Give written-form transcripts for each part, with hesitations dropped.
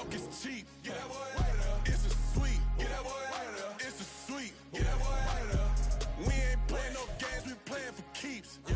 talk is cheap. Get that boy out of there. It's a sweep. Get that boy out of there. It's a sweep. Get that boy out of there. We ain't playing no games, we playing for keeps. Yeah.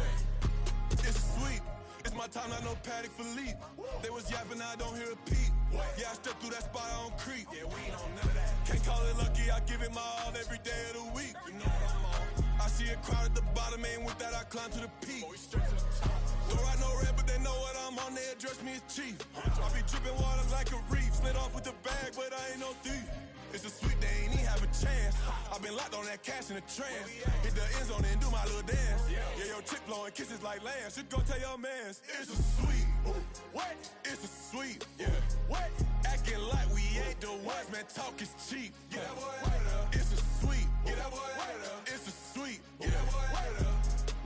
It's a sweep. It's my time, not no Paddock for leap. They was yapping, I don't hear a peep. Yeah, I step through that spot, I don't creep. Yeah, we ain't on none of that. Can't call it lucky, I give it my all every day of the week. You know what I'm on. I see a crowd at the bottom, and with that I climb to the peak. Don't ride no red, but they know what I'm on, they address me as chief. I be dripping water like a reef, slid off with the bag, but I ain't no thief. It's a sweet, they ain't even have a chance. I been locked on that cash in a trance. Hit the end zone and do my little dance. Yeah, your chick blowing kisses like lambs. You go tell your mans. It's a sweet. What? It's a sweet. Yeah. What? Acting like we ain't the ones, man. Talk is cheap. Yeah. It's a sweet. Get that boy out of there. It's a sweet. Get that boy out of there.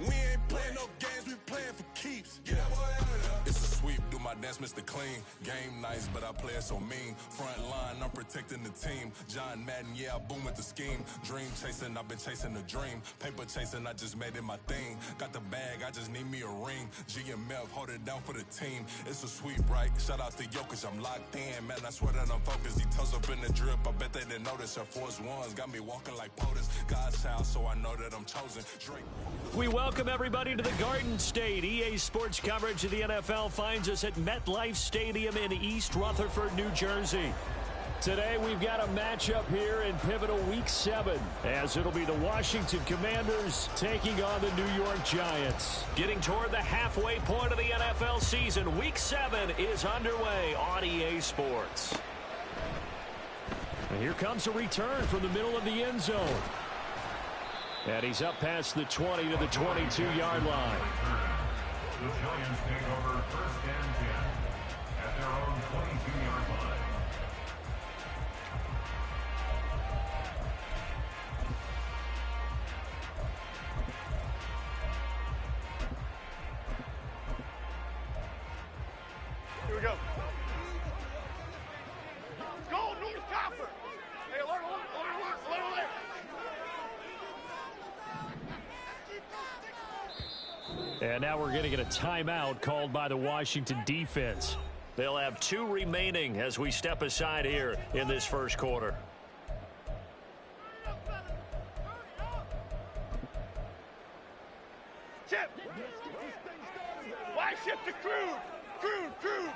We ain't playing no games, we playing for keeps. Get that boy out of there. It's a sweep. Do my dance, Mr. Clean. Game nice, but I play it so mean. Front line, I'm protecting the team. John Madden, yeah, I boom with the scheme. Dream chasing, I've been chasing the dream. Paper chasing, I just made it my thing. Got the bag, I just need me a ring. G and Mel, hold it down for the team. It's a sweep, right? Shout out to Jokic, I'm locked in. Man, I swear that I'm focused. He toes up in the drip, I bet they didn't notice. Our force ones got me walking like POTUS. God's child, so I know that I'm chosen. Drake. We welcome everybody to the Garden State. EA Sports coverage of the NFL finds us at MetLife Stadium in East Rutherford, New Jersey. Today we've got a matchup here in pivotal Week 7, as it'll be the Washington Commanders taking on the New York Giants. Getting toward the halfway point of the NFL season, Week 7 is underway on EA Sports. And here comes a return from the middle of the end zone. And he's up past the 20 to the 22-yard line. The Giants take over first and 10 at their own 22-yard line. Here we go. Let's go, North Copper. Hey, alert. And now we're going to get a timeout called by the Washington defense. They'll have 2 remaining as we step aside here in this first quarter. Chip. Wide shift to Crude. Crude.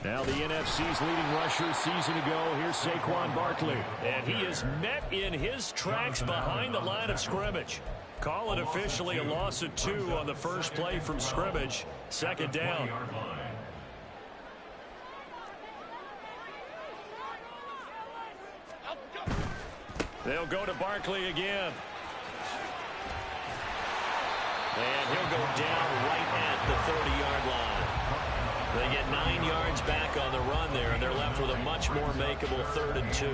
Now the NFC's leading rusher season ago, here's Saquon Barkley. And he is met in his tracks behind the line of scrimmage. Call it officially a loss of 2 on the first play from scrimmage. Second down. They'll go to Barkley again. And he'll go down right at the 30-yard line. They get 9 yards back on the run there, and they're left with a much more makeable 3rd and 2.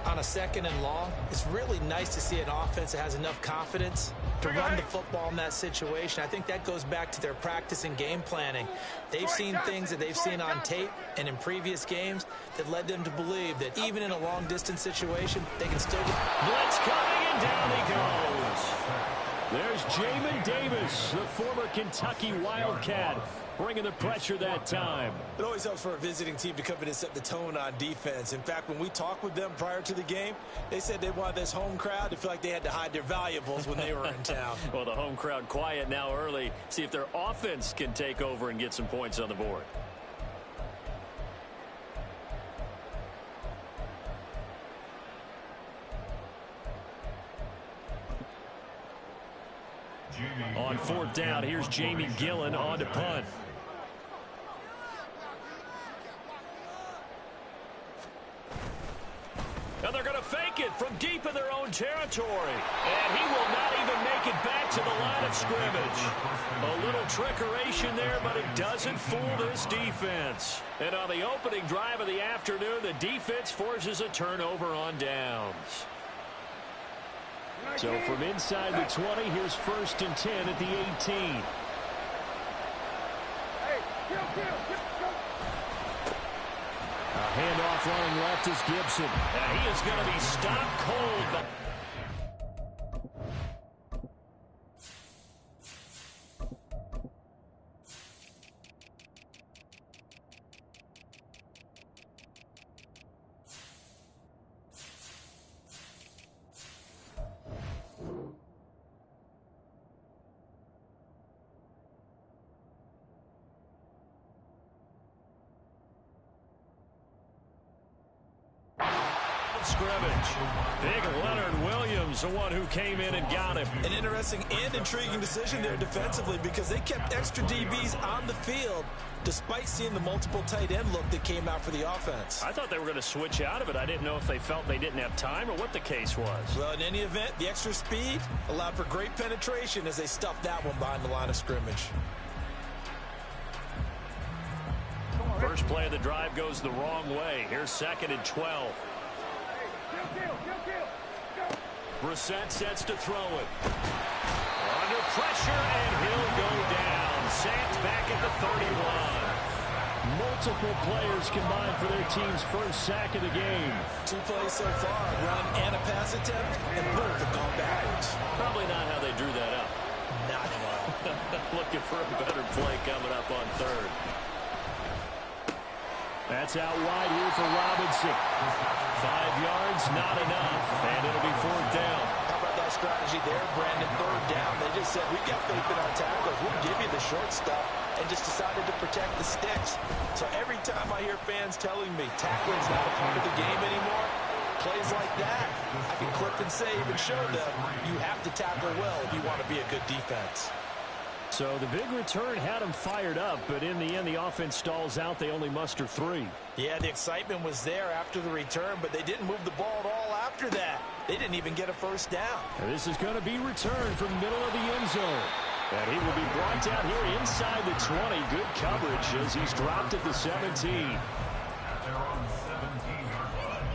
On a 2nd and long, it's really nice to see an offense that has enough confidence to run the football in that situation. I think that goes back to their practice and game planning. They've seen things that they've seen on tape and in previous games that led them to believe that even in a long-distance situation, they can still get... Blitz coming, and down he goes. There's Gmen Davis, the former Kentucky Wildcat, bringing the pressure that time. It always helps for a visiting team to come in and set the tone on defense. In fact, when we talked with them prior to the game, they said they wanted this home crowd to feel like they had to hide their valuables when they were in town. Well, the home crowd quiet now early. See if their offense can take over and get some points on the board. On 4th down, here's Jamie Gillen on to punt. And they're going to fake it from deep in their own territory. And he will not even make it back to the line of scrimmage. A little trickeration there, but it doesn't fool this defense. And on the opening drive of the afternoon, the defense forces a turnover on downs. So from inside the 20, here's 1st and 10 at the 18. A handoff running left is Gibson. And he is going to be stopped cold. scrimmage. Big Leonard Williams, the one who came in and got him. An interesting and intriguing decision there defensively because they kept extra DBs on the field despite seeing the multiple tight end look that came out for the offense. I thought they were going to switch out of it. I didn't know if they felt they didn't have time or what the case was. Well, in any event, the extra speed allowed for great penetration as they stuffed that one behind the line of scrimmage. First play of the drive goes the wrong way. Here's 2nd and 12. Brissett sets to throw it. Under pressure, and he'll go down. Sacked back at the 31. Multiple players combined for their team's first sack of the game. 2 plays so far, run and a pass attempt, and both have gone backwards. Probably not how they drew that up. Not at all. Looking for a better play coming up on 3rd. That's out wide here for Robinson. 5 yards, not enough, and it'll be 4th down. How about that strategy there, Brandon? 3rd down. They just said, we've got faith in our tackles. We'll give you the short stuff, and just decided to protect the sticks. So every time I hear fans telling me tackling's not a part of the game anymore, plays like that, I can clip and save and show them you have to tackle well if you want to be a good defense. So the big return had them fired up, but in the end, the offense stalls out. They only muster 3. Yeah, the excitement was there after the return, but they didn't move the ball at all after that. They didn't even get a first down. And this is going to be returned from the middle of the end zone. And he will be brought down here inside the 20. Good coverage as he's dropped at the 17. At their own 17-yard line.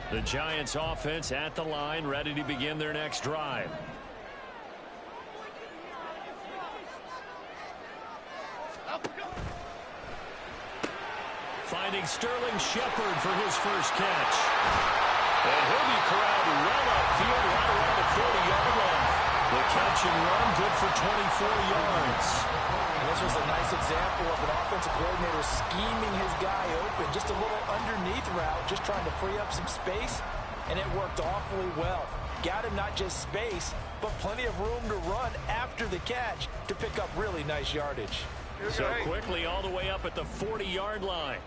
The Giants offense at the line, ready to begin their next drive. Finding Sterling Shepard for his first catch. And he'll be corralled well upfield right around the 40-yard line. The catch and run good for 24 yards. And this was a nice example of an offensive coordinator scheming his guy open. Just a little underneath route, just trying to free up some space, and it worked awfully well. Got him not just space, but plenty of room to run after the catch to pick up really nice yardage. So quickly all the way up at the 40-yard line.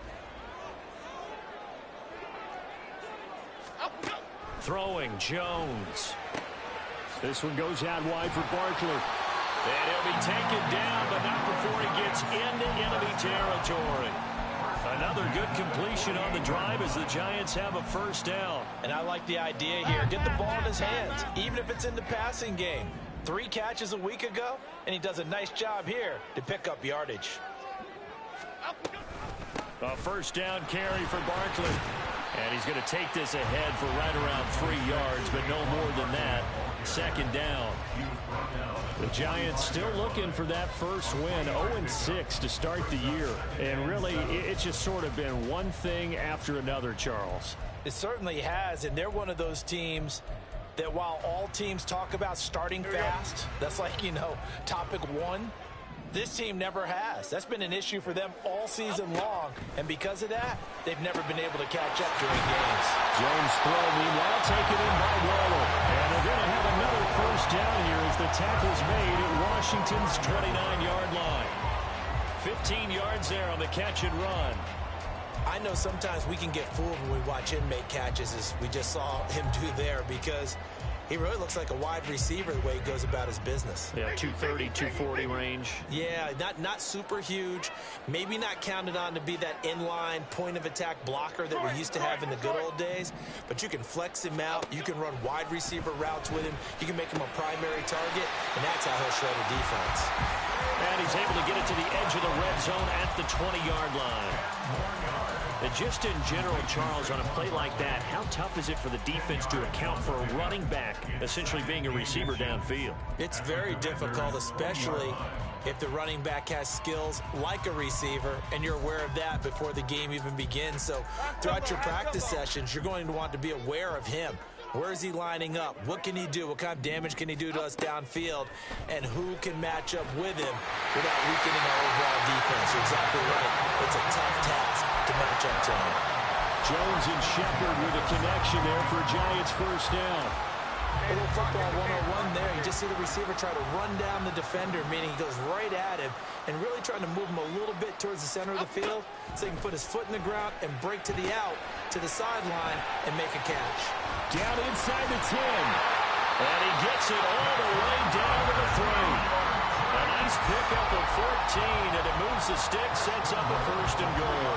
Throwing Jones. This one goes out wide for Barkley. And he'll be taken down, but not before he gets into enemy territory. Another good completion on the drive as the Giants have a first down. And I like the idea here. Get the ball in his hands, even if it's in the passing game. 3 catches a week ago, and he does a nice job here to pick up yardage. A first down carry for Barkley. And he's going to take this ahead for right around 3 yards, but no more than that. 2nd down. The Giants still looking for that first win, 0-6 to start the year. And really, it's just sort of been one thing after another, Charles. It certainly has, and they're one of those teams that while all teams talk about starting fast, that's like, you know, topic 1, this team never has. That's been an issue for them all season long, and because of that, they've never been able to catch up during games. Jones throw, meanwhile, taken in by Waller. And they're going to have another first down here as the tackle's made at Washington's 29-yard line. 15 yards there on the catch and run. I know sometimes we can get fooled when we watch him make catches, as we just saw him do there, because he really looks like a wide receiver the way he goes about his business. Yeah, 230, 240 range. Yeah, not super huge. Maybe not counted on to be that inline point-of-attack blocker that we used to have in the good old days. But you can flex him out. You can run wide receiver routes with him. You can make him a primary target, and that's how he'll shred a defense. And he's able to get it to the edge of the red zone at the 20-yard line. And just in general, Charles, on a play like that, how tough is it for the defense to account for a running back essentially being a receiver downfield? It's very difficult, especially if the running back has skills like a receiver, and you're aware of that before the game even begins. So throughout your practice sessions, you're going to want to be aware of him. Where is he lining up? What can he do? What kind of damage can he do to us downfield? And who can match up with him without weakening our overall defense? You're exactly right. It's a tough task to match up to him. Jones and Shepard with a connection there for Giants first down. A little football 101 there. You just see the receiver try to run down the defender, meaning he goes right at him and really trying to move him a little bit towards the center of the field so he can put his foot in the ground and break to the out, to the sideline, and make a catch. Down inside the 10. And he gets it all the way down to the 3. A nice pickup of 14, and it moves the stick, sets up a 1st and goal.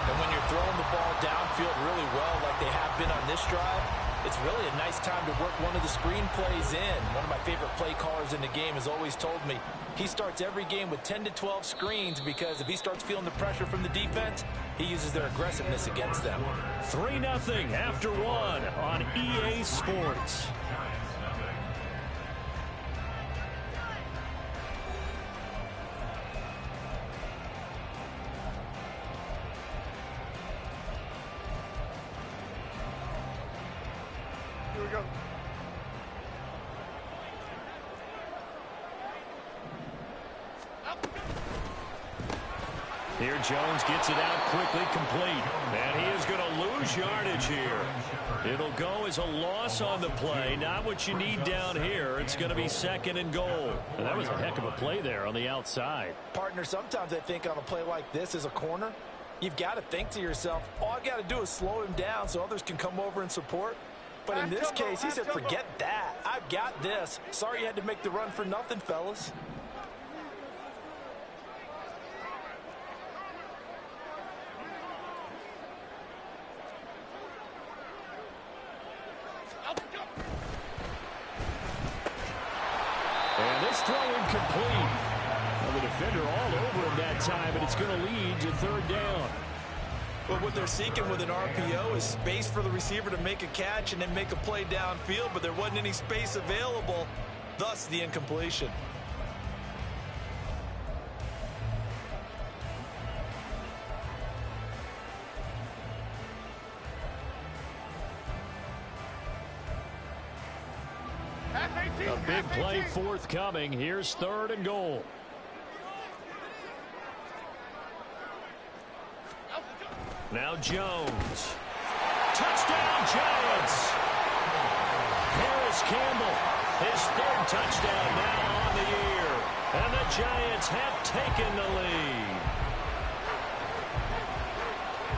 And when you're throwing the ball downfield really well like they have been on this drive, it's really a nice time to work one of the screen plays in. One of my favorite play callers in the game has always told me he starts every game with 10 to 12 screens because if he starts feeling the pressure from the defense, he uses their aggressiveness against them. 3-0 after 1 on EA Sports. Here we go. Here Jones gets it out quickly, complete. And he is going to lose yardage here. It'll go as a loss on the play. Not what you need down here. It's going to be 2nd and goal. And that was a heck of a play there on the outside. Partner, sometimes I think on a play like this as a corner, you've got to think to yourself, all I got to do is slow him down so others can come over and support. But in this case, he said, forget that. I've got this. Sorry you had to make the run for nothing, fellas. And this throw incomplete. Well, the defender all over him that time, and it's going to lead to 3rd down. But what they're seeking with an RPO is space for the receiver to make a catch and then make a play downfield, but there wasn't any space available, thus the incompletion. A big play forthcoming. Here's 3rd and goal. Now Jones. Touchdown, Giants. Harris Campbell, his 3rd touchdown now on the year. And the Giants have taken the lead.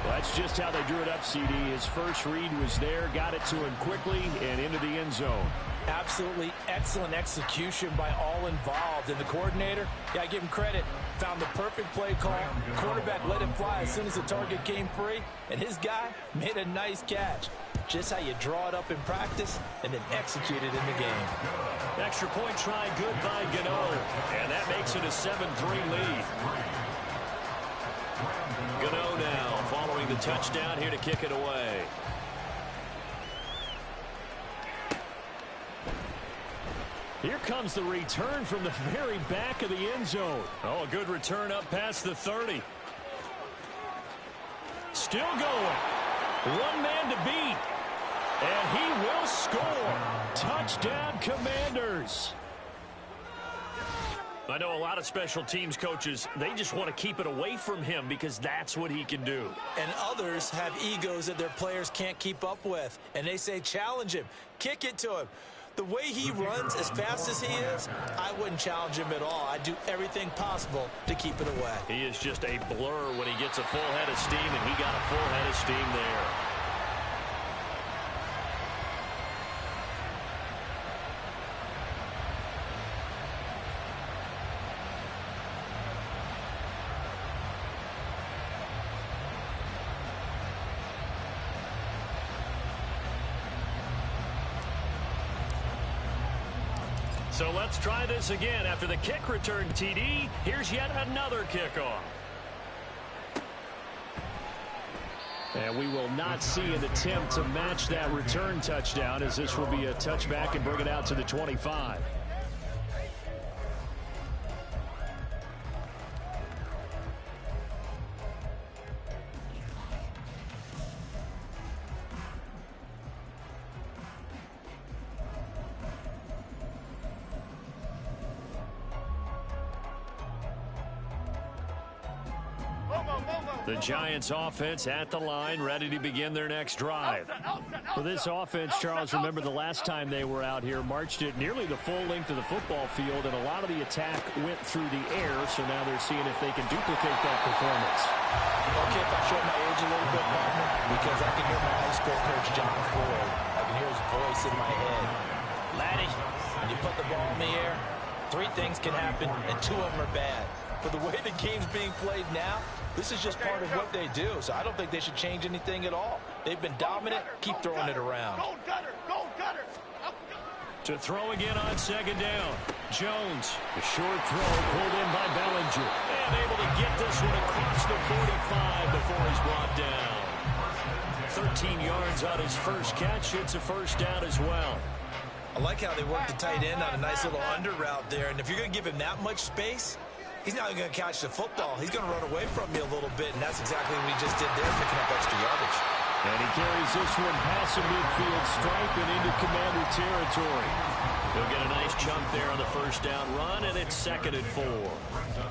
Well, that's just how they drew it up, CD. His first read was there, got it to him quickly, and into the end zone. Absolutely excellent execution by all involved. And the coordinator, I give him credit, found the perfect play call. Quarterback let it fly as soon as the target came free, and his guy made a nice catch. Just how you draw it up in practice and then execute it in the game. Extra point try good by Gano, and that makes it a 7-3 lead. Gano now following the touchdown here to kick it away. Here comes the return from the very back of the end zone. Oh, a good return up past the 30. Still going. One man to beat. And he will score. Touchdown, Commanders. I know a lot of special teams coaches, they just want to keep it away from him because that's what he can do. And others have egos that their players can't keep up with. And they say, challenge him. Kick it to him. The way he runs as fast as he is, I wouldn't challenge him at all. I'd do everything possible to keep it away. He is just a blur when he gets a full head of steam, and he got a full head of steam there. So let's try this again. After the kick return TD, here's yet another kickoff. And we will not see an attempt to match that return touchdown, as this will be a touchback and bring it out to the 25. The Giants offense at the line, ready to begin their next drive. For this offense, Charles, remember the last time they were out here, marched it nearly the full length of the football field, and a lot of the attack went through the air, so now they're seeing if they can duplicate that performance. Okay, if I show my age a little bit, partner, because I can hear my high school coach, John Floyd. I can hear his voice in my head. Laddie, when you put the ball in the air, 3 things can happen, and 2 of them are bad. For the way the game's being played now, this is just part of what they do, so I don't think they should change anything at all. They've been dominant. Keep throwing it around. Go gutter, go gutter. To throw again on second down. Jones, a short throw pulled in by Bellinger. And able to get this one across the 45 before he's brought down. 13 yards on his first catch. It's a first down as well. I like how they work the tight end on a nice little under route there, and if you're going to give him that much space, he's not going to catch the football. He's going to run away from you a little bit, and that's exactly what he just did there, picking up extra yardage. And he carries this one past the midfield stripe and into Commander territory. He'll get a nice chunk there on the first down run, and it's 2nd and 4.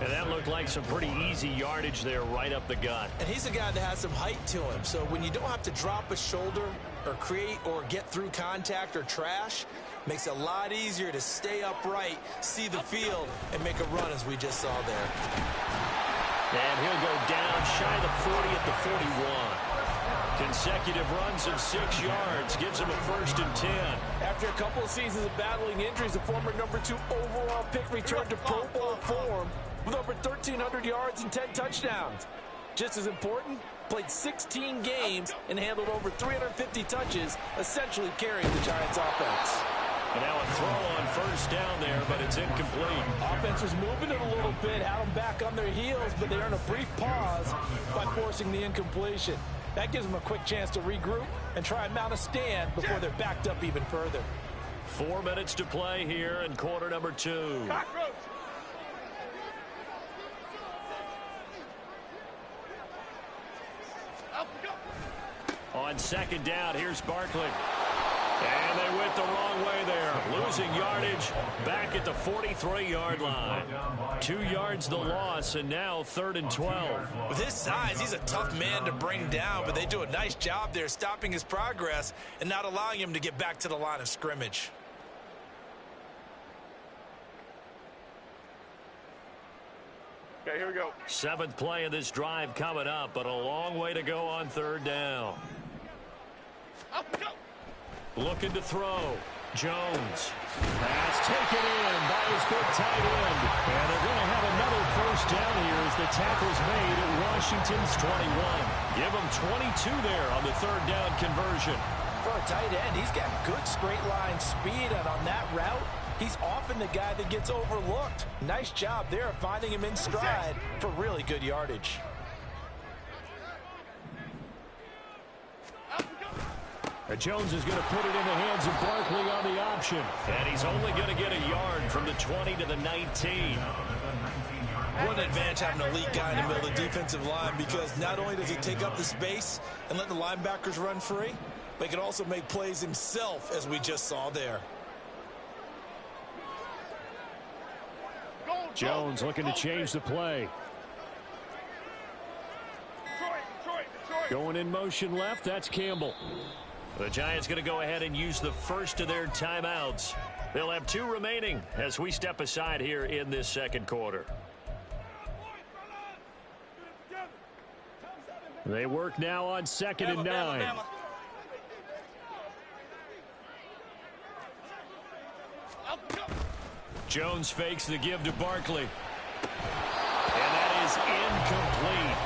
And that looked like some pretty easy yardage there right up the gut. And he's a guy that has some height to him, so when you don't have to drop a shoulder or create or get through contact or trash, makes it a lot easier to stay upright, see the field, and make a run as we just saw there. And he'll go down shy of the 40 at the 41. Consecutive runs of 6 yards gives him a 1st and 10. After a couple of seasons of battling injuries, the former #2 overall pick returned to Pro Bowl form with over 1,300 yards and 10 touchdowns. Just as important, played 16 games and handled over 350 touches, essentially carrying the Giants offense. And now a throw on first down there, but it's incomplete. Offense was moving it a little bit, had them back on their heels, but they earned a brief pause by forcing the incompletion. That gives them a quick chance to regroup and try and mount a stand before they're backed up even further. 4 minutes to play here in quarter number 2. Cockroach. Up we go. On second down, here's Barkley. And they went the wrong way there. Losing yardage back at the 43-yard line. 2 yards the loss, and now 3rd and 12. With his size, he's a tough man to bring down, but they do a nice job there stopping his progress and not allowing him to get back to the line of scrimmage. Okay, here we go. 7th play of this drive coming up, but a long way to go on 3rd down. Up we go. Looking to throw. Jones. Pass taken in by his good tight end. And they're going to have another first down here as the tackle's made at Washington's 21. Give him 22 there on the 3rd down conversion. For a tight end, he's got good straight line speed, and on that route, he's often the guy that gets overlooked. Nice job there of finding him in stride for really good yardage. Jones is going to put it in the hands of Barkley on the option. And he's only going to get a yard from the 20 to the 19. What an advantage having an elite guy in the middle of the defensive line, because not only does he take up the space and let the linebackers run free, but he can also make plays himself, as we just saw there. Jones looking to change the play. Detroit. Going in motion left, that's Campbell. The Giants going to go ahead and use the first of their timeouts. They'll have 2 remaining as we step aside here in this 2nd quarter. They work now on 2nd and 9. Jones fakes the give to Barkley. And that is incomplete.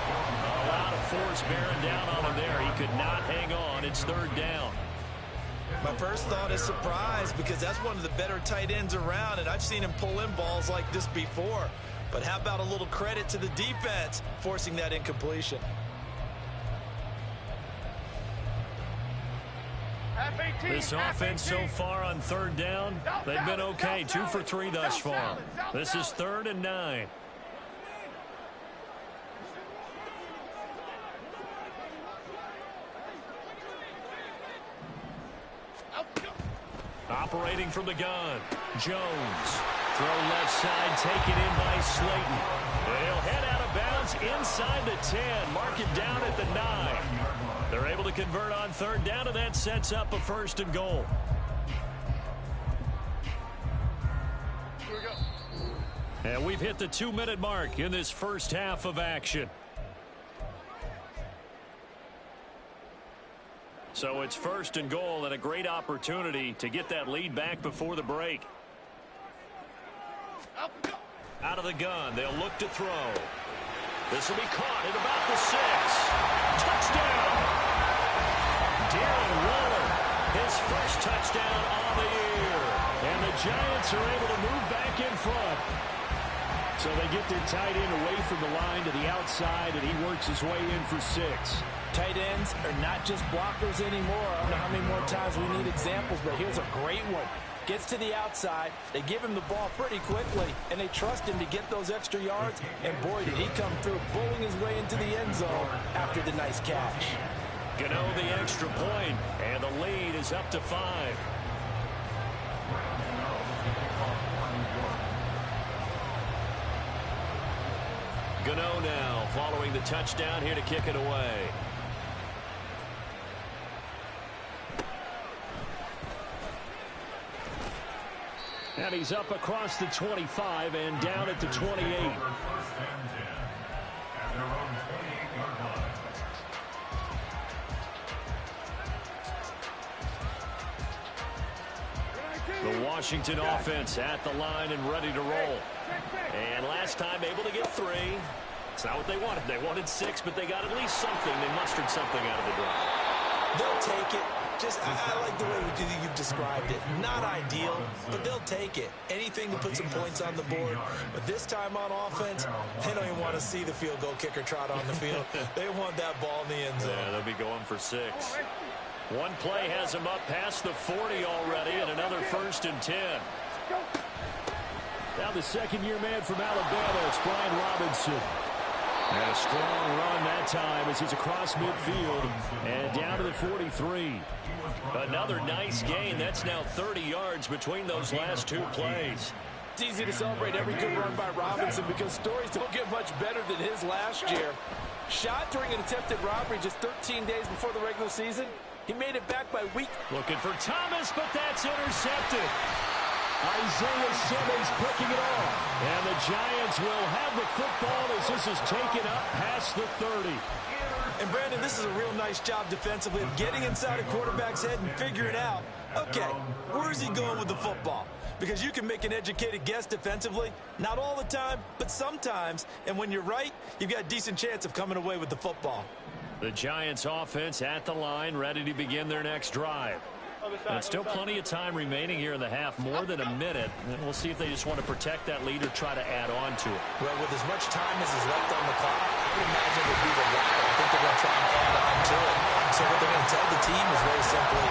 A lot of force bearing down on him there. He could not hang on. It's 3rd down. My first thought is surprise, because that's one of the better tight ends around, and I've seen him pull in balls like this before. But how about a little credit to the defense forcing that incompletion? This offense so far on 3rd down, they've been okay. 2 for 3 thus far. This is 3rd and 9. Operating from the gun, Jones. Throw left side, taken in by Slayton. They'll head out of bounds is inside the 10. Mark it down at the 9. They're able to convert on third down, and that sets up a first and goal. Here we go. And we've hit the 2-minute mark in this first half of action. So it's first and goal and a great opportunity to get that lead back before the break. Out of the gun, they'll look to throw. This will be caught at about the 6. Touchdown! Darren Waller, his first touchdown on the year. And the Giants are able to move back in front. So they get their tight end away from the line to the outside, and he works his way in for 6. Tight ends are not just blockers anymore. I don't know how many more times we need examples, but here's a great one. Gets to the outside, they give him the ball pretty quickly, and they trust him to get those extra yards, and boy, did he come through, bowling his way into the end zone after the nice catch. Gano the extra point, and the lead is up to 5. Gano now following the touchdown here to kick it away. And he's up across the 25 and down at the 28. The Washington offense at the line and ready to roll. And last time able to get 3. It's not what they wanted. They wanted 6, but they got at least something. They mustered something out of the drive. They'll take it. I like the way you've described it. Not ideal, but they'll take it. Anything to put some points on the board. But this time on offense, they don't even want to see the field goal kicker trot on the field. They want that ball in the end zone. Yeah, they'll be going for 6. One play has them up past the 40 already, and another first and 10. Now the second-year man from Alabama, it's Brian Robinson. And a strong run that time as he's across midfield and down to the 43. Another nice gain. That's now 30 yards between those last 2 plays. It's easy to celebrate every good run by Robinson because stories don't get much better than his last year. Shot during an attempted robbery just 13 days before the regular season. He made it back by week. Looking for Thomas, but that's intercepted. Isaiah Simmons picking it off. And the Giants will have the football as this is taken up past the 30. And, Brandon, this is a real nice job defensively of getting inside a quarterback's head and figuring out, okay, where's he going with the football? Because you can make an educated guess defensively. Not all the time, but sometimes. And when you're right, you've got a decent chance of coming away with the football. The Giants offense at the line, ready to begin their next drive. And still plenty of time remaining here in the half, more than a minute. And we'll see if they just want to protect that lead or try to add on to it. Well, with as much time as is left on the clock, I would imagine it would be the latter. I think they're going to try and add on to it. So what they're going to tell the team is very simply,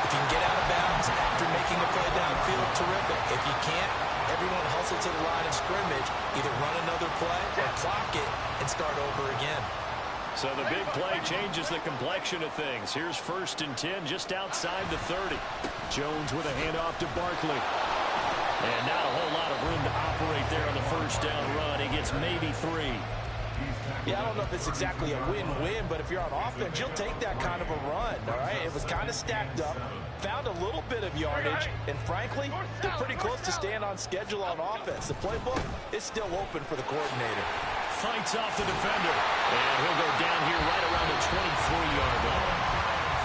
if you can get out of bounds after making a play downfield, terrific. If you can't, everyone hustle to the line of scrimmage, either run another play or clock it and start over again. So the big play changes the complexion of things. Here's first and 10 just outside the 30. Jones with a handoff to Barkley. And not a whole lot of room to operate there on the first down run. He gets maybe 3. Yeah, I don't know if it's exactly a win-win, but if you're on offense, you'll take that kind of a run, all right? It was kind of stacked up, found a little bit of yardage, and frankly, they're pretty close to staying on schedule on offense. The playbook is still open for the coordinator. Fights off the defender, and he'll go down here right around the 23-yard line.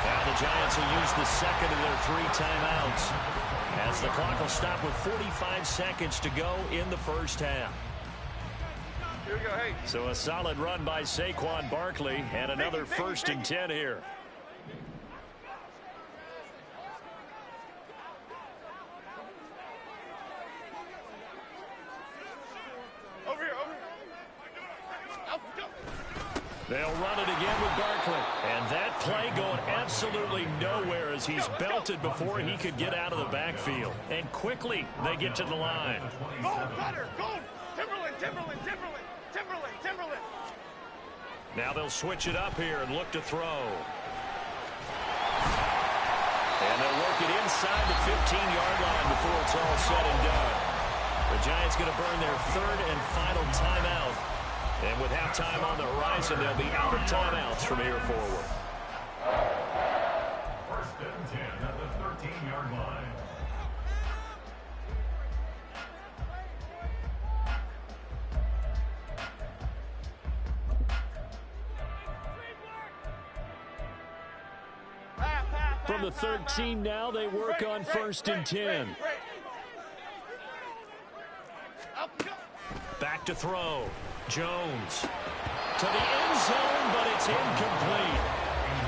Now the Giants will use the second of their 3 timeouts as the clock will stop with 45 seconds to go in the first half. Here we go, hey. So a solid run by Saquon Barkley and another first and 10 here. Over here, over here. They'll run it again with Barkley. And that play going absolutely nowhere as he's belted before he could get out of the backfield. And quickly they get to the line. Go, Cutter, go. Timberland, Timberland, Timberland, Timberland, Timberland. Now they'll switch it up here and look to throw. And they'll work it inside the 15-yard line before it's all said and done. The Giants going to burn their 3rd and final timeout And with halftime on the horizon, they'll be out of timeouts from here forward. First and 10 at the 13-yard line. From the 13 now, they work on first and 10. Back to throw. Jones to the end zone, but it's incomplete.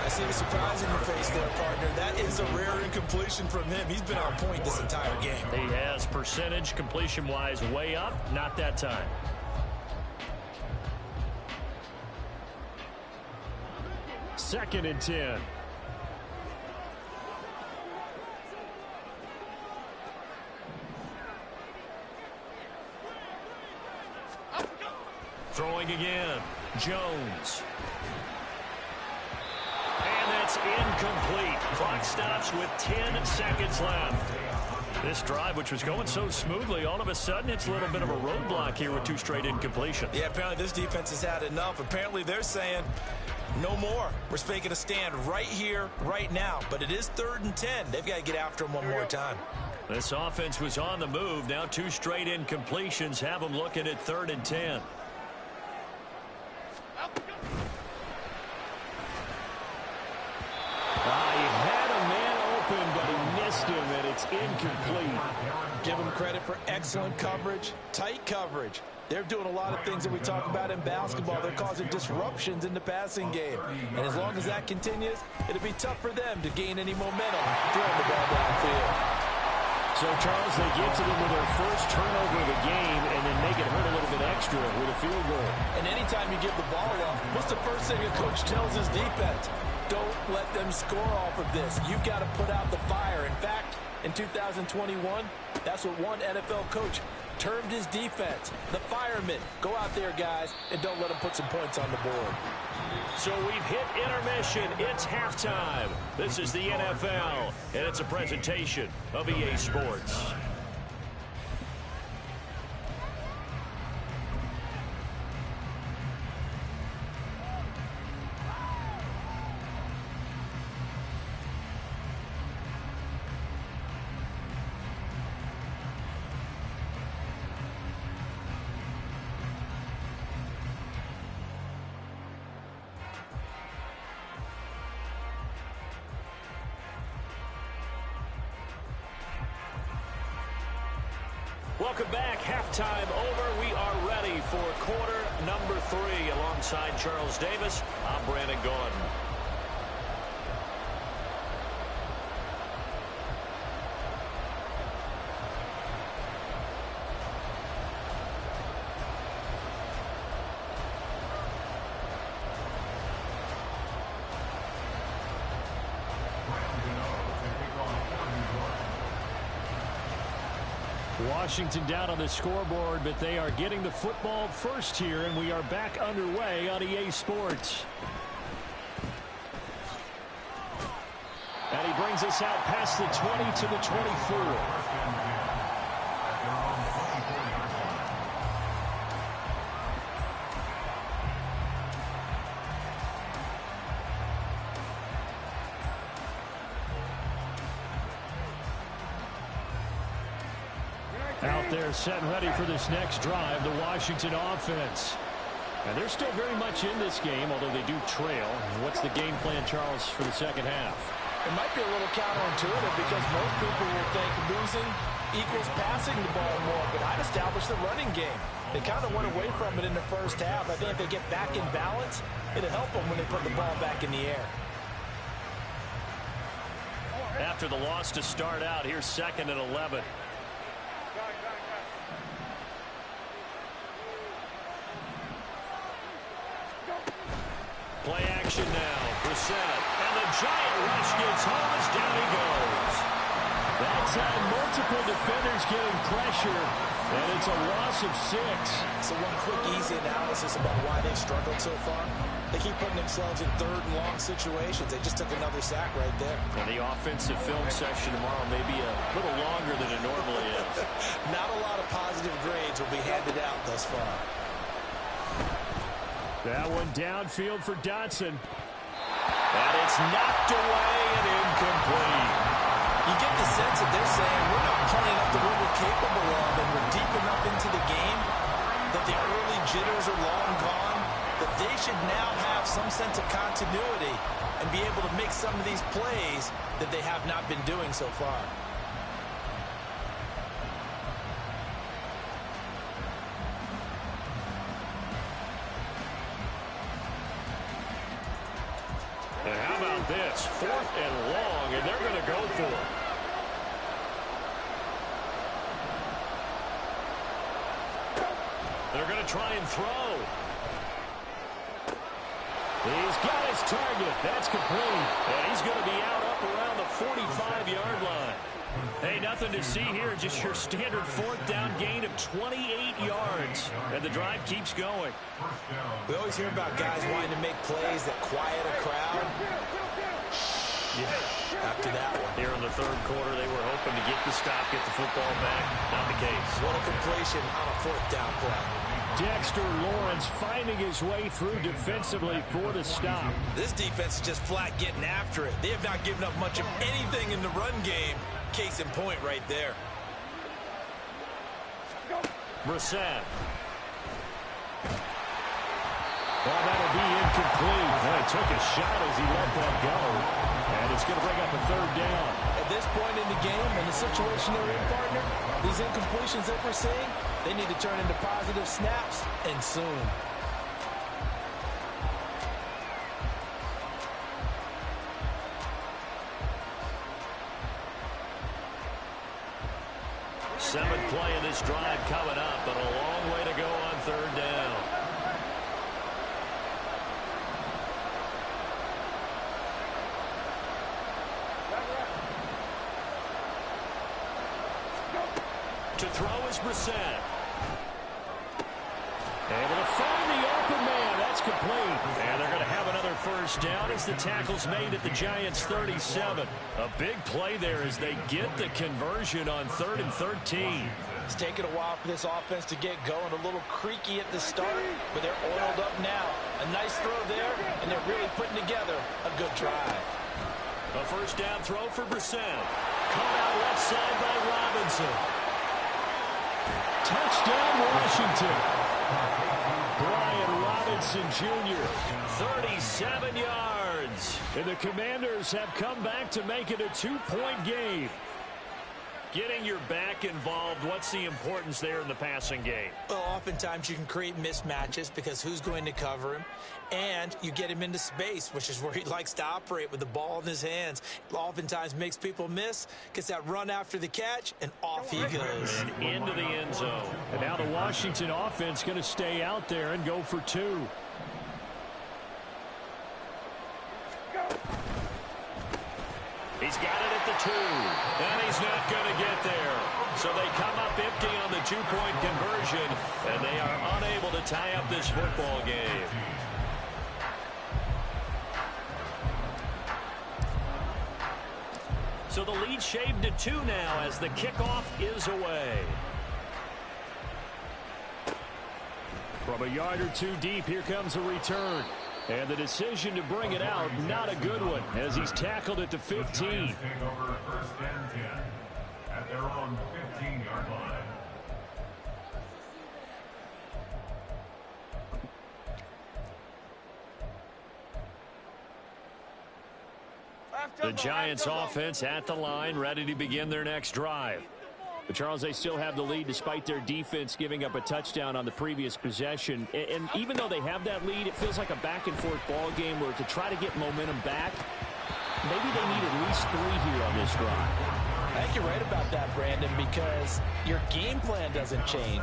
I see the surprise in your face there, partner. That is a rare incompletion from him. He's been on point this entire game. He has percentage completion-wise way up. Not that time. Second and 10. Throwing again. Jones. And that's incomplete. Clock stops with 10 seconds left. This drive, which was going so smoothly, all of a sudden it's a little bit of a roadblock here with 2 straight incompletions. Yeah, apparently this defense has had enough. Apparently they're saying no more. We're making a stand right here, right now. But it is 3rd and 10. They've got to get after him one more time. This offense was on the move. Now 2 straight incompletions have them looking at 3rd and 10. He had a man open, but he missed him, and it's incomplete. Give them credit for excellent coverage, tight coverage. They're doing a lot of things that we talk about in basketball. They're causing disruptions in the passing game. And as long as that continues, it'll be tough for them to gain any momentum throwing the ball downfield. So, Charles, they get to them with their first turnover of the game and then make it hurt a little bit extra with a field goal. And anytime you give the ball up, what's the first thing a coach tells his defense? Don't let them score off of this. You've got to put out the fire. In fact, in 2021, that's what one NFL coach termed his defense, the firemen. Go out there, guys, and don't let them put some points on the board. So we've hit intermission. It's halftime. This is the NFL, and it's a presentation of EA Sports. Welcome back. Halftime over. We are ready for quarter number 3. Alongside Charles Davis, I'm Brandon Gordon. Washington down on the scoreboard, but they are getting the football first here, and we are back underway on EA Sports. And he brings us out past the 20 to the 24. Out there set and ready for this next drive, the Washington offense. And they're still very much in this game, although they do trail. What's the game plan, Charles, for the second half? It might be a little counterintuitive because most people will think losing equals passing the ball more, but I'd establish the running game. They kind of went away from it in the first half. I think if they get back in balance, it'll help them when they put the ball back in the air. After the loss to start out, here's 2nd and 11. Play action now. Brissett. And the giant rush gets home as down he goes. That time, multiple defenders getting pressure, and it's a loss of 6. So one quick, easy analysis about why they've struggled so far. They keep putting themselves in 3rd and long situations. They just took another sack right there. And the offensive film session tomorrow may be a little longer than it normally is. Not a lot of positive grades will be handed out thus far. That one downfield for Dotson. And it's knocked away and incomplete. You get the sense that they're saying we're not playing up to what we're capable of, and we're deep enough into the game that the early jitters are long gone, that they should now have some sense of continuity and be able to make some of these plays that they have not been doing so far. And how about this? 4th and long, and they're going to go for it. They're going to try and throw. He's got his target. That's complete. And he's going to be out up around the 45-yard line. Hey, nothing to see here. Just your standard 4th down gain of 28 yards. And the drive keeps going. We always hear about guys wanting to make plays that quiet a crowd. Yeah, after that one. Here in the 3rd quarter, they were hoping to get the stop, get the football back. Not the case. What a completion on a 4th down play. Dexter Lawrence finding his way through defensively for the stop. This defense is just flat getting after it. They have not given up much of anything in the run game. Case in point right there. Brissett. Well, that'll be incomplete. Well, he took a shot as he let that go. And it's going to bring up a 3rd down. At this point in the game, and the situation they're in, partner, these incompletions that we're seeing, they need to turn into positive snaps, and soon. Seventh play of this drive coming up, but a long way to go on 3rd down. To throw is Brissett. Able to find the open man. That's complete. And they're going to have another 1st down as the tackle's made at the Giants' 37. A big play there as they get the conversion on 3rd and 13. It's taken a while for this offense to get going. A little creaky at the start, but they're oiled up now. A nice throw there, and they're really putting together a good drive. A 1st down throw for Brissett. Caught out left side by Robinson. Touchdown, Washington. Brian Robinson Jr., 37 yards. And the Commanders have come back to make it a 2-point game. Getting your back involved, what's the importance there in the passing game? Well, oftentimes you can create mismatches because who's going to cover him? And you get him into space, which is where he likes to operate with the ball in his hands. Oftentimes makes people miss, gets that run after the catch, and off he goes. And into the end zone. And now the Washington offense going to stay out there and go for 2. He's got it at the 2, and he's not going to get there. So they come up empty on the 2-point conversion, and they are unable to tie up this football game. So the lead shaved to 2 now as the kickoff is away. From a yard or 2 deep, here comes a return. And the decision to bring it out, not a good one, as he's tackled at the 15. Take over 1st and 10 at their own 15-yard line. The Giants offense at the line, ready to begin their next drive. But Charles, they still have the lead despite their defense giving up a touchdown on the previous possession. And even though they have that lead, it feels like a back-and-forth ball game where to try to get momentum back, maybe they need at least 3 here on this drive. I think you're right about that, Brandon, because your game plan doesn't change.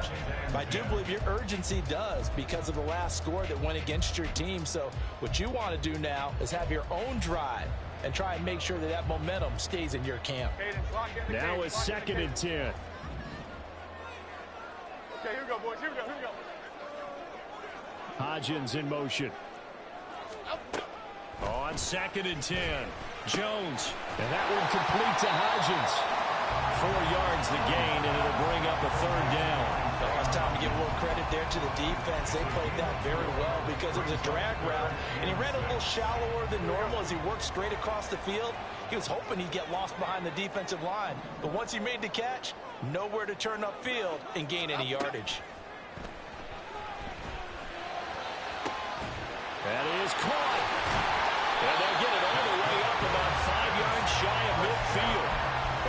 I do believe your urgency does because of the last score that went against your team. So what you want to do now is have your own drive and try and make sure that that momentum stays in your camp. Now it's 2nd and 10. Okay, here we go, boys. Here we go. Here we go. Hodgins in motion. On 2nd and 10. Jones. And that one complete to Hodgins. 4 yards the gain, and it'll bring up a 3rd down. Oh, it's time to give a little credit there to the defense. They played that very well because it was a drag route, and he ran a little shallower than normal as he worked straight across the field. He was hoping he'd get lost behind the defensive line, but once he made the catch, nowhere to turn upfield and gain any yardage. That is caught. And they'll get it all the way up about 5 yards shy of midfield.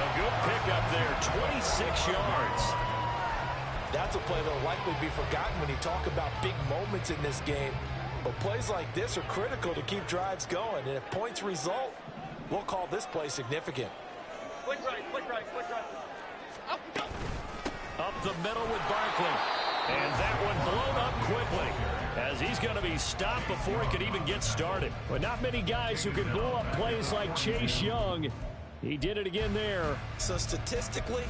A good pickup there, 26 yards. That's a play that will likely be forgotten when you talk about big moments in this game. But plays like this are critical to keep drives going. And if points result, we'll call this play significant. Quick right, quick right, quick right. Up, go. Up the middle with Barkley. And that one blown up quickly, as he's going to be stopped before he could even get started. But not many guys who can blow up plays like Chase Young. He did it again there. So statistically,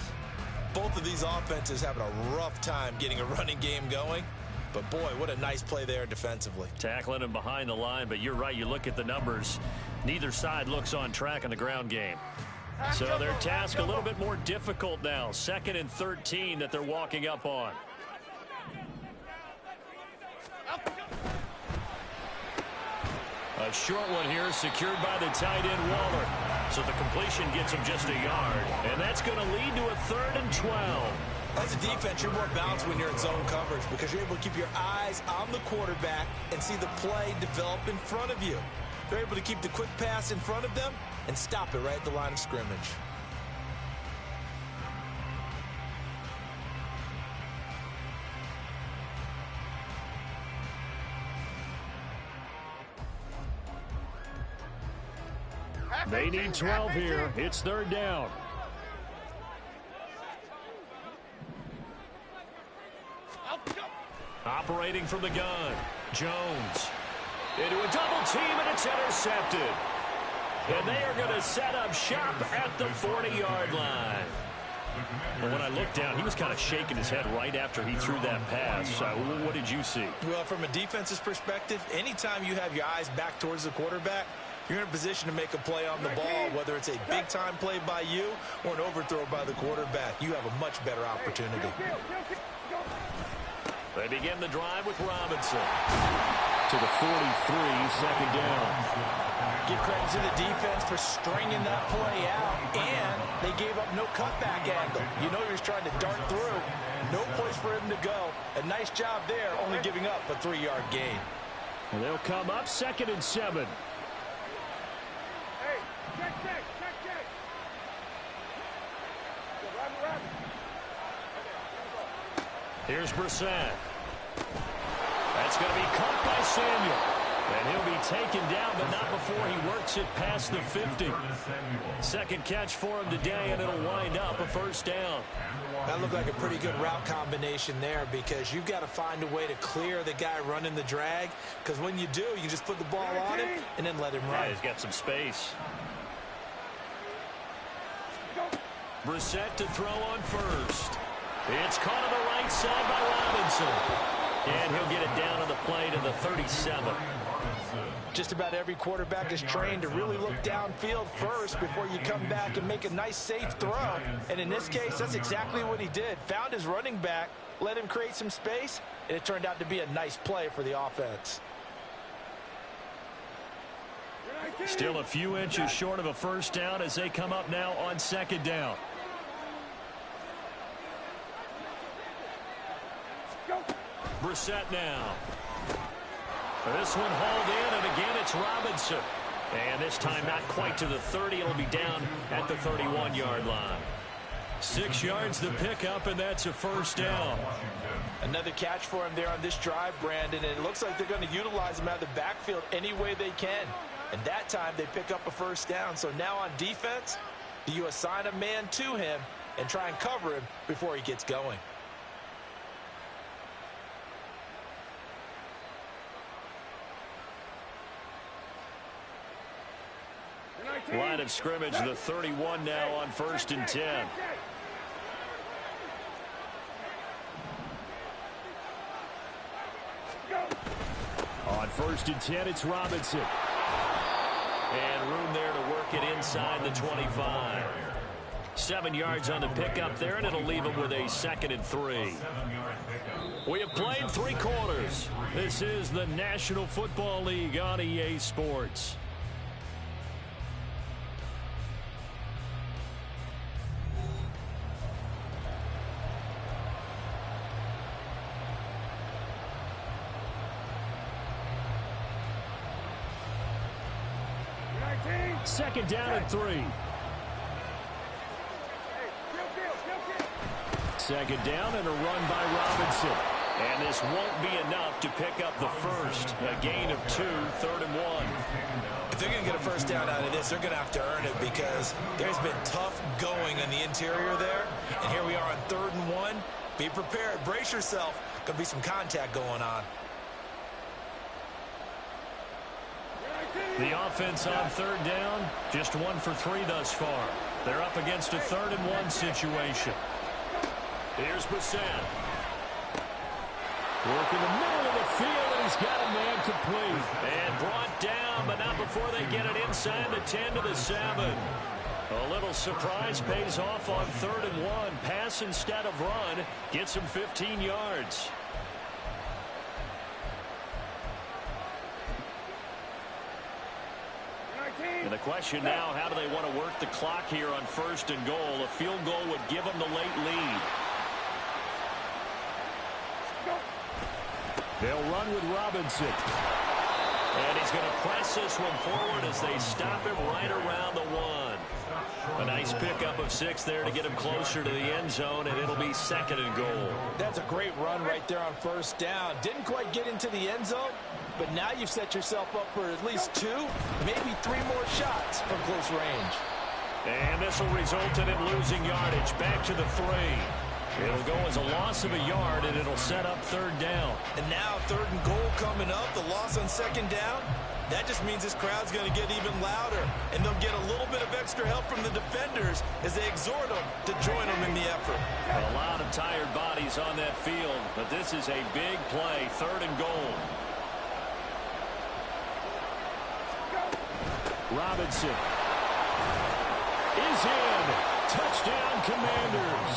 both of these offenses having a rough time getting a running game going. But boy, what a nice play there defensively. Tackling him behind the line, but you're right, you look at the numbers. Neither side looks on track in the ground game. So their task a little bit more difficult now. 2nd and 13 that they're walking up on. A short one here secured by the tight end Waller. So the completion gets him just a yard. And that's going to lead to a 3rd and 12. As a defense, you're more balanced when you're in zone coverage because you're able to keep your eyes on the quarterback and see the play develop in front of you. They're able to keep the quick pass in front of them and stop it right at the line of scrimmage. They need 12 here. It's 3rd down. Operating from the gun, Jones. Into a double team, and it's intercepted. And they are going to set up shop at the 40-yard line. And when I looked down, he was kind of shaking his head right after he threw that pass. What did you see? Well, from a defense's perspective, anytime you have your eyes back towards the quarterback, you're in a position to make a play on the ball, whether it's a big-time play by you or an overthrow by the quarterback. You have a much better opportunity. They begin the drive with Robinson. To the 43, 2nd down. Give credit to the defense for stringing that play out, and they gave up no cutback angle. You know he was trying to dart through. No place for him to go. A nice job there, only giving up a 3-yard gain. And they'll come up 2nd and 7. Check. Here's Brissett. That's going to be caught by Samuel. And he'll be taken down, but not before he works it past the 50. 2nd catch for him today, and it'll wind up a 1st down. That looked like a pretty good route combination there because you've got to find a way to clear the guy running the drag, because when you do, you can just put the ball on him and then let him run. Yeah, he's got some space. Brissett to throw on 1st. It's caught on the right side by Robinson. And he'll get it down on the play to the 37. Just about every quarterback is trained to really look downfield first before you come back and make a nice, safe throw. And in this case, that's exactly what he did. Found his running back, let him create some space, and it turned out to be a nice play for the offense. Still a few inches short of a 1st down as they come up now on 2nd down. Brissett now. This one hauled in, and again it's Robinson. And this time not quite to the 30. It'll be down at the 31-yard line. 6 yards the pickup, and that's a 1st down. Another catch for him there on this drive, Brandon, and it looks like they're going to utilize him out of the backfield any way they can. And that time they pick up a 1st down. So now on defense, do you assign a man to him and try and cover him before he gets going? Line of scrimmage, the 31 now on 1st and 10. On 1st and 10, it's Robinson. And room there to work it inside the 25. 7 yards on the pickup there, and it'll leave him with a 2nd and 3. We have played 3 quarters. This is the National Football League on EA Sports. Second down and 3. Second down and a run by Robinson. And this won't be enough to pick up the first. A gain of 2, 3rd and 1. If they're going to get a first down out of this, they're going to have to earn it because there's been tough going in the interior there. And here we are on 3rd and 1. Be prepared. Brace yourself. Going to be some contact going on. The offense on 3rd down, just 1 for 3 thus far. They're up against a 3rd and 1 situation. Here's Brissett. Working the middle of the field, and he's got a man complete. And brought down, but not before they get it inside the 10 to the 7. A little surprise pays off on 3rd and 1. Pass instead of run. Gets him 15 yards. And the question now, how do they want to work the clock here on 1st and goal? A field goal would give them the late lead. They'll run with Robinson. And he's going to press this one forward as they stop him right around the 1. A nice pickup of 6 there to get him closer to the end zone, and it'll be 2nd and goal. That's a great run right there on 1st down. Didn't quite get into the end zone, but now you've set yourself up for at least 2, maybe 3 more shots from close range. And this will result in him losing yardage. Back to the 3. It'll go as a loss of a yard, and it'll set up 3rd down. And now 3rd and goal coming up. The loss on 2nd down. That just means this crowd's going to get even louder, and they'll get a little bit of extra help from the defenders as they exhort them to join them in the effort. A lot of tired bodies on that field, but this is a big play. 3rd and goal. Robinson is in. Touchdown, Commanders.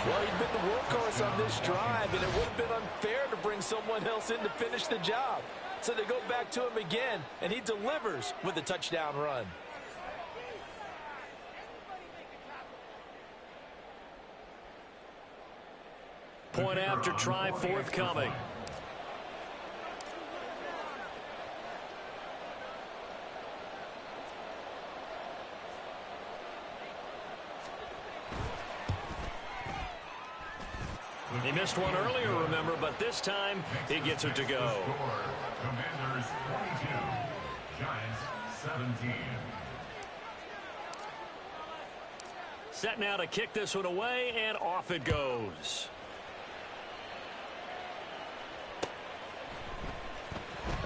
Well, he'd been the workhorse on this drive, and it would have been unfair to bring someone else in to finish the job. So they go back to him again, and he delivers with a touchdown run. Point after try forthcoming. He missed one earlier, remember, but this time he gets it to go. Commanders 22, Giants 17. Set now to kick this one away, and off it goes.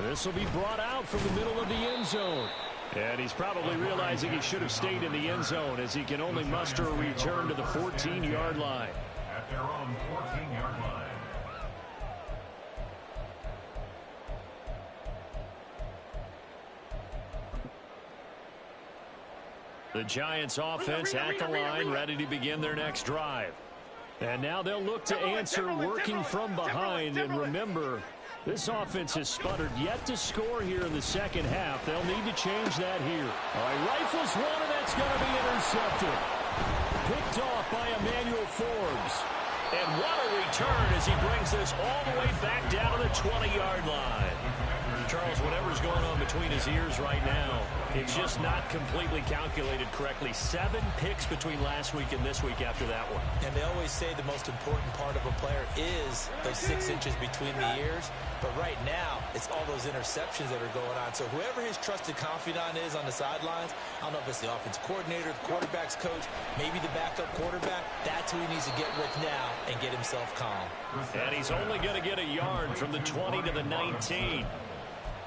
This will be brought out from the middle of the end zone. And he's probably realizing he should have stayed in the end zone as he can only muster a return to the 14-yard line. At their own 14-yard line. The Giants offense at the line, ready to begin their next drive. And now they'll look to answer working from behind. And remember, this offense has sputtered yet to score here in the second half. They'll need to change that here. All right, rifles one, and that's going to be intercepted. Picked off by Emmanuel Forbes. And what a return as he brings this all the way back down to the 20-yard line. Charles, whatever's going on between his ears right now, it's just not completely calculated correctly. 7 picks between last week and this week after that one. And they always say the most important part of a player is those 6 inches between the ears. But right now, it's all those interceptions that are going on. So whoever his trusted confidant is on the sidelines, I don't know if it's the offense coordinator, the quarterback's coach, maybe the backup quarterback, that's who he needs to get with now and get himself calm. And he's only going to get a yard from the 20 to the 19.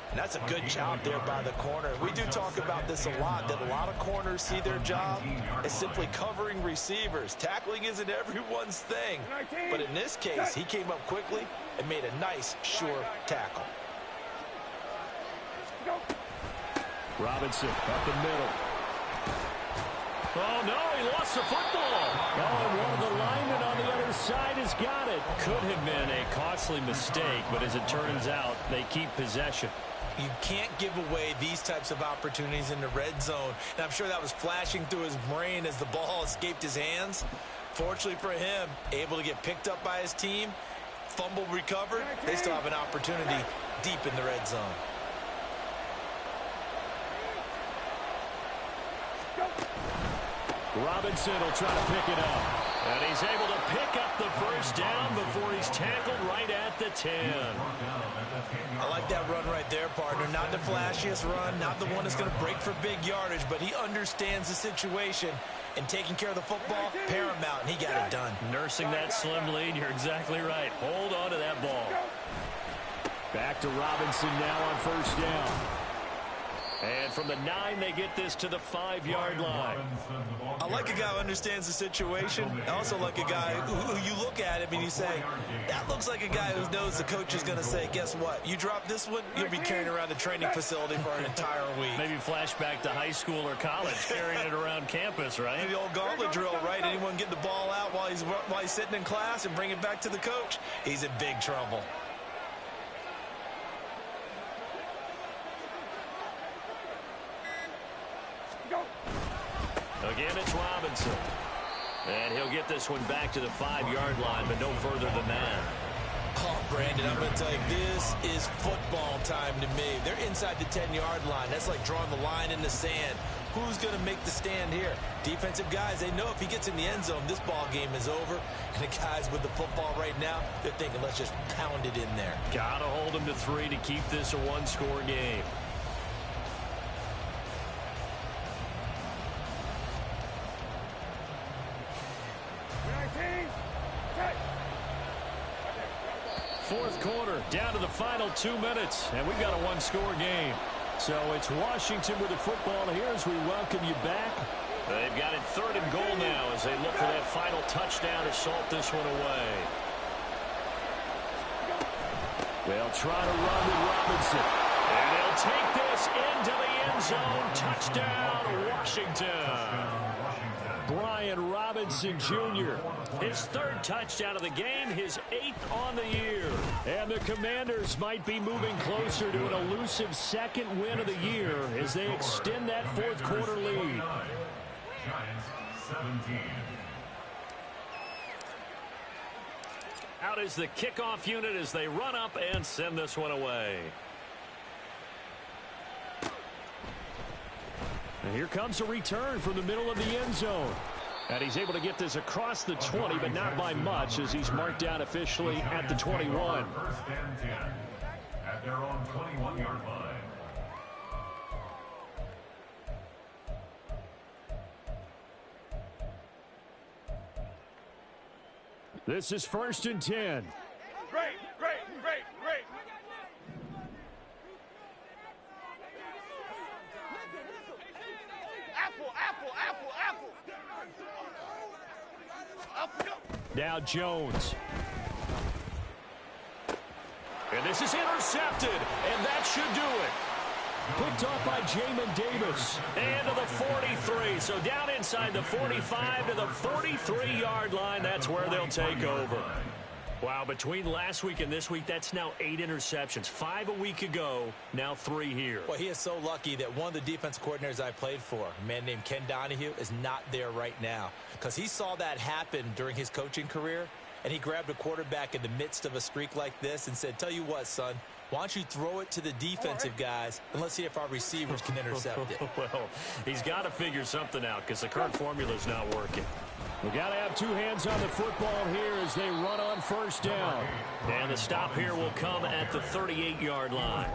And that's a good job there by the corner. We do talk about this a lot, that a lot of corners see their job as simply covering receivers. Tackling isn't everyone's thing. But in this case, he came up quickly and made a nice, sure tackle. Robinson up the middle. Oh, no, he lost the football. Oh, and one of the linemen on the other side has got it. Could have been a costly mistake, but as it turns out, they keep possession. You can't give away these types of opportunities in the red zone. And I'm sure that was flashing through his brain as the ball escaped his hands. Fortunately for him, able to get picked up by his team, fumble recovered. They still have an opportunity deep in the red zone. Robinson will try to pick it up. And he's able to pick up the first down before he's tackled right at the 10. I like that run right there, partner. Not the flashiest run, not the one that's going to break for big yardage, but he understands the situation, and taking care of the football, paramount, and he got it done. Nursing that slim lead, you're exactly right. Hold on to that ball. Back to Robinson now on first down. And from the 9, they get this to the 5-yard line. I like a guy who understands the situation. I also like a guy who you look at him and you say, that looks like a guy who knows the coach is going to say, guess what? You drop this one, you'll be carrying around the training facility for an entire week. Maybe flashback to high school or college, carrying it around campus, right? The old gauntlet drill, right? Anyone get the ball out while he's sitting in class and bring it back to the coach? He's in big trouble. Again, it's Robinson. And he'll get this one back to the 5-yard line, but no further than that. Oh, Brandon, I'm going to tell you, this is football time to me. They're inside the 10-yard line. That's like drawing the line in the sand. Who's going to make the stand here? Defensive guys, they know if he gets in the end zone, this ball game is over. And the guys with the football right now, they're thinking, let's just pound it in there. Got to hold them to 3 to keep this a one-score game. Fourth quarter, down to the final 2 minutes, and we've got a one-score game. So it's Washington with the football here as we welcome you back. They've got it 3rd and goal now as they look for that final touchdown to salt this one away. They'll try to run with Robinson. And they'll take this into the end zone. Touchdown, Washington. Brian Robinson Jr., his 3rd touchdown of the game, his 8th on the year. And the Commanders might be moving closer to an elusive 2nd win of the year as they extend that 4th quarter lead. Giants 17. Out is the kickoff unit as they run up and send this one away. And here comes a return from the middle of the end zone. And he's able to get this across the 20, but not by much as he's marked down officially at the 21. First and 10 at their own 21-yard line. This is 1st and 10. Great, great, great, great. Apple, apple, apple, apple. Up, go. Now Jones. And this is intercepted, and that should do it. Picked off by Gmen Davis. And to the 43. So down inside the 45 to the 43-yard line. That's where they'll take over. Wow, between last week and this week, that's now 8 interceptions. 5 a week ago, now 3 here. Well, he is so lucky that one of the defense coordinators I played for, a man named Ken Donahue, is not there right now. Because he saw that happen during his coaching career, and he grabbed a quarterback in the midst of a streak like this and said, tell you what, son, why don't you throw it to the defensive guys, and let's see if our receivers can intercept it. Well, he's got to figure something out because the current formula is not working. We've got to have 2 hands on the football here as they run on first down. And the stop here will come at the 38-yard line.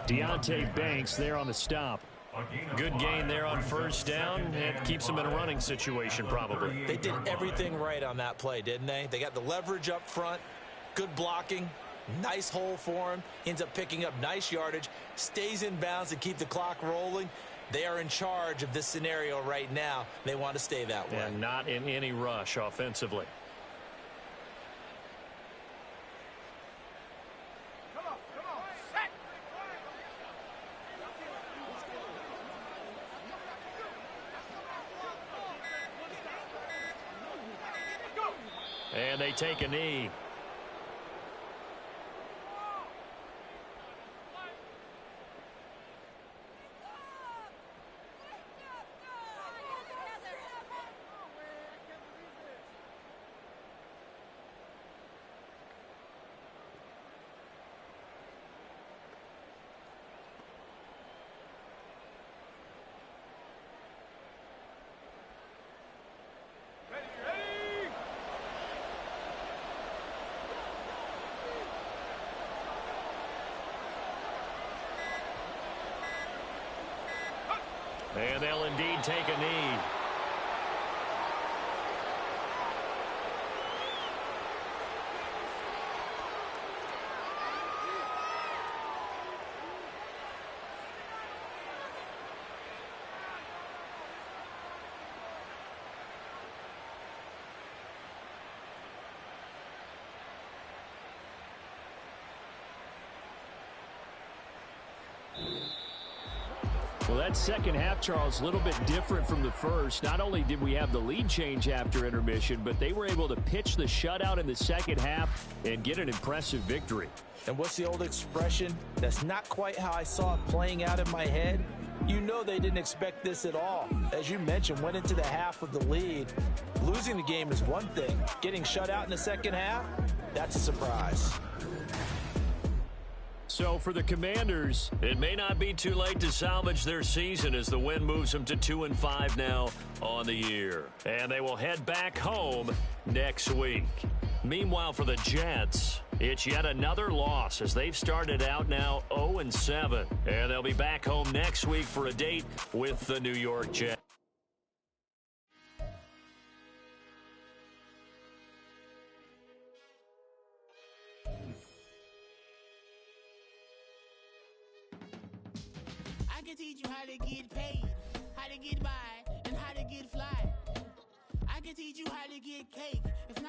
Deontay Banks there on the stop. Good gain there on first down, and keeps them in a running situation probably. They did everything right on that play, didn't they? They got the leverage up front, good blocking, nice hole for him, ends up picking up nice yardage, stays in bounds and keep the clock rolling. They are in charge of this scenario right now. They want to stay that way. And not in any rush offensively. Set. And they take a knee. And they'll indeed take a knee. Well, that second half, Charles, a little bit different from the first. Not only did we have the lead change after intermission, but they were able to pitch the shutout in the second half and get an impressive victory. And what's the old expression? That's not quite how I saw it playing out in my head. You know they didn't expect this at all. As you mentioned, went into the half with the lead. Losing the game is one thing. Getting shut out in the second half, that's a surprise. So for the Commanders, it may not be too late to salvage their season as the win moves them to 2-5 now on the year. And they will head back home next week. Meanwhile, for the Jets, it's yet another loss as they've started out now 0-7. And they'll be back home next week for a date with the New York Jets. I can teach you how to get paid, how to get by, and how to get fly. I can teach you how to get cake. If not